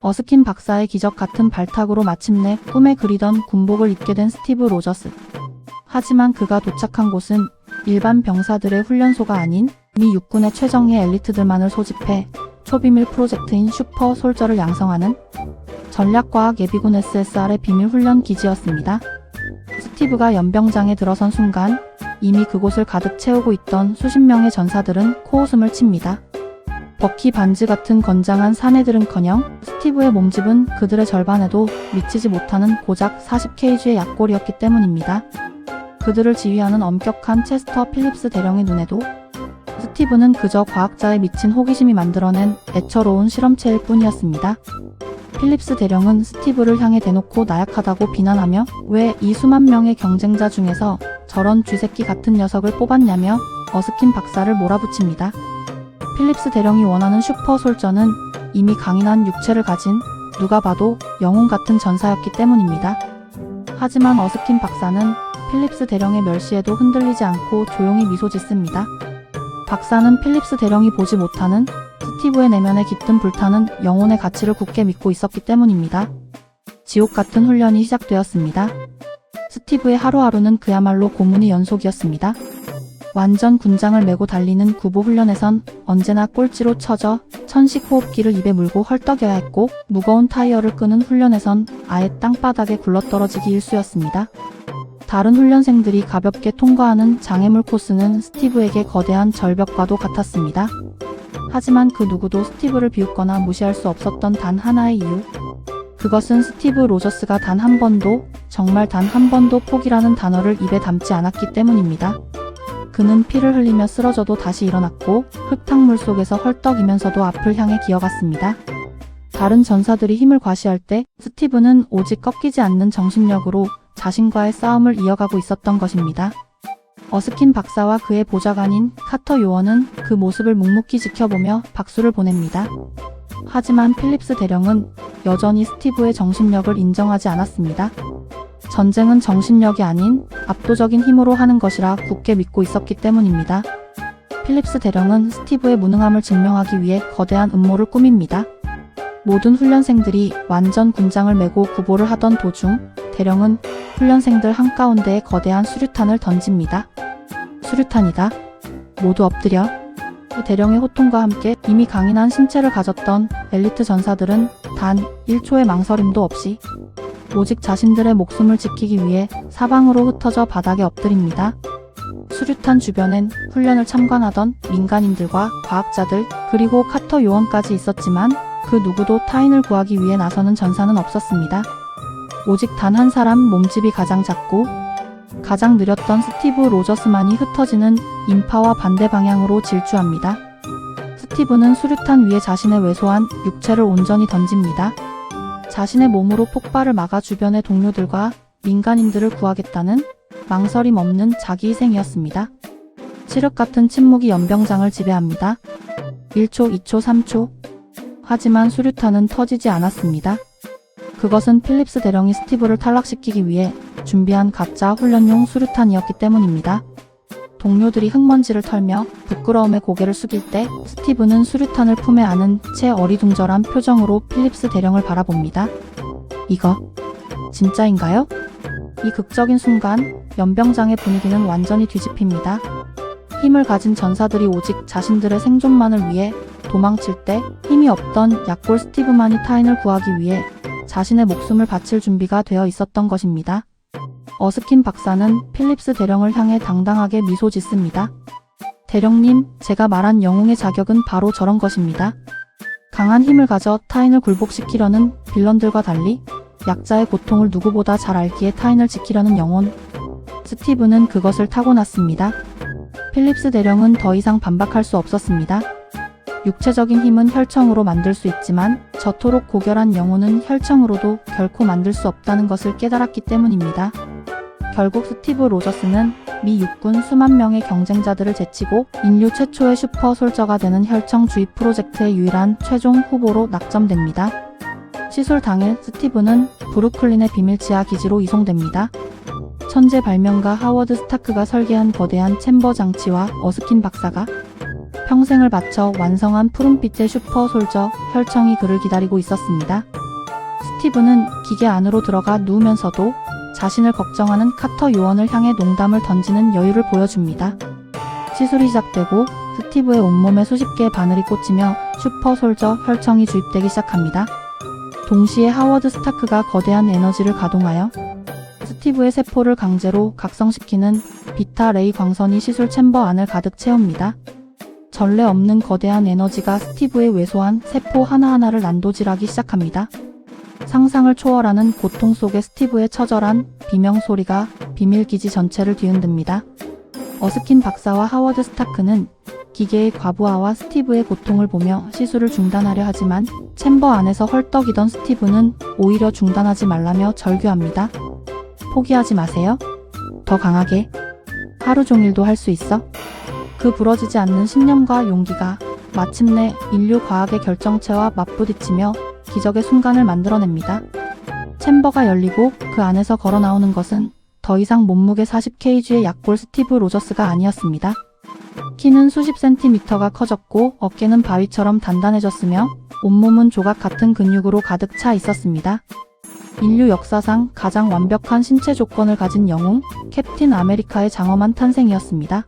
어스킨 박사의 기적 같은 발탁으로 마침내 꿈에 그리던 군복을 입게 된 스티브 로저스. 하지만 그가 도착한 곳은 일반 병사들의 훈련소가 아닌 미 육군의 최정예 엘리트들만을 소집해 초비밀 프로젝트인 슈퍼 솔저를 양성하는 전략과학 예비군 SSR의 비밀 훈련 기지였습니다. 스티브가 연병장에 들어선 순간 이미 그곳을 가득 채우고 있던 수십 명의 전사들은 코웃음을 칩니다. 버키 반즈 같은 건장한 사내들은커녕 스티브의 몸집은 그들의 절반에도 미치지 못하는 고작 40kg의 약골이었기 때문입니다. 그들을 지휘하는 엄격한 체스터 필립스 대령의 눈에도 스티브는 그저 과학자의 미친 호기심이 만들어낸 애처로운 실험체일 뿐이었습니다. 필립스 대령은 스티브를 향해 대놓고 나약하다고 비난하며 왜 이 수만 명의 경쟁자 중에서 저런 쥐새끼 같은 녀석을 뽑았냐며 어스킨 박사를 몰아붙입니다. 필립스 대령이 원하는 슈퍼 솔저는 이미 강인한 육체를 가진 누가 봐도 영웅 같은 전사였기 때문입니다. 하지만 어스킨 박사는 필립스 대령의 멸시에도 흔들리지 않고 조용히 미소 짓습니다. 박사는 필립스 대령이 보지 못하는 스티브의 내면에 깃든 불타는 영혼의 가치를 굳게 믿고 있었기 때문입니다. 지옥 같은 훈련이 시작되었습니다. 스티브의 하루하루는 그야말로 고문의 연속이었습니다. 완전 군장을 메고 달리는 구보 훈련에선 언제나 꼴찌로 쳐져 천식 호흡기를 입에 물고 헐떡여야 했고, 무거운 타이어를 끄는 훈련에선 아예 땅바닥에 굴러떨어지기 일쑤였습니다. 다른 훈련생들이 가볍게 통과하는 장애물 코스는 스티브에게 거대한 절벽과도 같았습니다. 하지만 그 누구도 스티브를 비웃거나 무시할 수 없었던 단 하나의 이유. 그것은 스티브 로저스가 단 한 번도, 정말 단 한 번도 포기라는 단어를 입에 담지 않았기 때문입니다. 그는 피를 흘리며 쓰러져도 다시 일어났고 흙탕물 속에서 헐떡이면서도 앞을 향해 기어갔습니다. 다른 전사들이 힘을 과시할 때 스티브는 오직 꺾이지 않는 정신력으로 자신과의 싸움을 이어가고 있었던 것입니다. 어스킨 박사와 그의 보좌관인 카터 요원은 그 모습을 묵묵히 지켜보며 박수를 보냅니다. 하지만 필립스 대령은 여전히 스티브의 정신력을 인정하지 않았습니다. 전쟁은 정신력이 아닌 압도적인 힘으로 하는 것이라 굳게 믿고 있었기 때문입니다. 필립스 대령은 스티브의 무능함을 증명하기 위해 거대한 음모를 꾸밉니다. 모든 훈련생들이 완전 군장을 메고 구보를 하던 도중 대령은 훈련생들 한가운데에 거대한 수류탄을 던집니다. 수류탄이다. 모두 엎드려. 대령의 호통과 함께 이미 강인한 신체를 가졌던 엘리트 전사들은 단 1초의 망설임도 없이 오직 자신들의 목숨을 지키기 위해 사방으로 흩어져 바닥에 엎드립니다. 수류탄 주변엔 훈련을 참관하던 민간인들과 과학자들 그리고 카터 요원까지 있었지만 그 누구도 타인을 구하기 위해 나서는 전사는 없었습니다. 오직 단 한 사람 몸집이 가장 작고 가장 느렸던 스티브 로저스만이 흩어지는 인파와 반대 방향으로 질주합니다. 스티브는 수류탄 위에 자신의 왜소한 육체를 온전히 던집니다. 자신의 몸으로 폭발을 막아 주변의 동료들과 민간인들을 구하겠다는 망설임 없는 자기희생이었습니다. 칠흑 같은 침묵이 연병장을 지배합니다. 1초, 2초, 3초. 하지만 수류탄은 터지지 않았습니다. 그것은 필립스 대령이 스티브를 탈락시키기 위해 준비한 가짜 훈련용 수류탄이었기 때문입니다. 동료들이 흙먼지를 털며 부끄러움에 고개를 숙일 때 스티브는 수류탄을 품에 안은 채 어리둥절한 표정으로 필립스 대령을 바라봅니다. 이거 진짜인가요? 이 극적인 순간 연병장의 분위기는 완전히 뒤집힙니다. 힘을 가진 전사들이 오직 자신들의 생존만을 위해 도망칠 때 힘이 없던 약골 스티브만이 타인을 구하기 위해 자신의 목숨을 바칠 준비가 되어 있었던 것입니다. 어스킨 박사는 필립스 대령을 향해 당당하게 미소 짓습니다. 대령님, 제가 말한 영웅의 자격은 바로 저런 것입니다. 강한 힘을 가져 타인을 굴복시키려는 빌런들과 달리 약자의 고통을 누구보다 잘 알기에 타인을 지키려는 영혼. 스티브는 그것을 타고났습니다. 필립스 대령은 더 이상 반박할 수 없었습니다. 육체적인 힘은 혈청으로 만들 수 있지만 저토록 고결한 영혼은 혈청으로도 결코 만들 수 없다는 것을 깨달았기 때문입니다. 결국 스티브 로저스는 미 육군 수만 명의 경쟁자들을 제치고 인류 최초의 슈퍼 솔저가 되는 혈청 주입 프로젝트의 유일한 최종 후보로 낙점됩니다. 시술 당일 스티브는 브루클린의 비밀 지하 기지로 이송됩니다. 천재 발명가 하워드 스타크가 설계한 거대한 챔버 장치와 어스킨 박사가 평생을 바쳐 완성한 푸른빛의 슈퍼 솔저 혈청이 그를 기다리고 있었습니다. 스티브는 기계 안으로 들어가 누우면서도 자신을 걱정하는 카터 요원을 향해 농담을 던지는 여유를 보여줍니다. 시술이 시작되고 스티브의 온몸에 수십 개의 바늘이 꽂히며 슈퍼 솔저 혈청이 주입되기 시작합니다. 동시에 하워드 스타크가 거대한 에너지를 가동하여 스티브의 세포를 강제로 각성시키는 비타 레이 광선이 시술 챔버 안을 가득 채웁니다. 전례 없는 거대한 에너지가 스티브의 왜소한 세포 하나하나를 난도질하기 시작합니다. 상상을 초월하는 고통 속에 스티브의 처절한 비명 소리가 비밀기지 전체를 뒤흔듭니다. 어스킨 박사와 하워드 스타크는 기계의 과부하와 스티브의 고통을 보며 시술을 중단하려 하지만 챔버 안에서 헐떡이던 스티브는 오히려 중단하지 말라며 절규합니다. 포기하지 마세요. 더 강하게. 하루 종일도 할 수 있어. 그 부러지지 않는 신념과 용기가 마침내 인류 과학의 결정체와 맞부딪히며 기적의 순간을 만들어냅니다. 챔버가 열리고 그 안에서 걸어 나오는 것은 더 이상 몸무게 40kg의 약골 스티브 로저스가 아니었습니다. 키는 수십 센티미터가 커졌고 어깨는 바위처럼 단단해졌으며 온몸은 조각 같은 근육으로 가득 차 있었습니다. 인류 역사상 가장 완벽한 신체 조건을 가진 영웅 캡틴 아메리카의 장엄한 탄생이었습니다.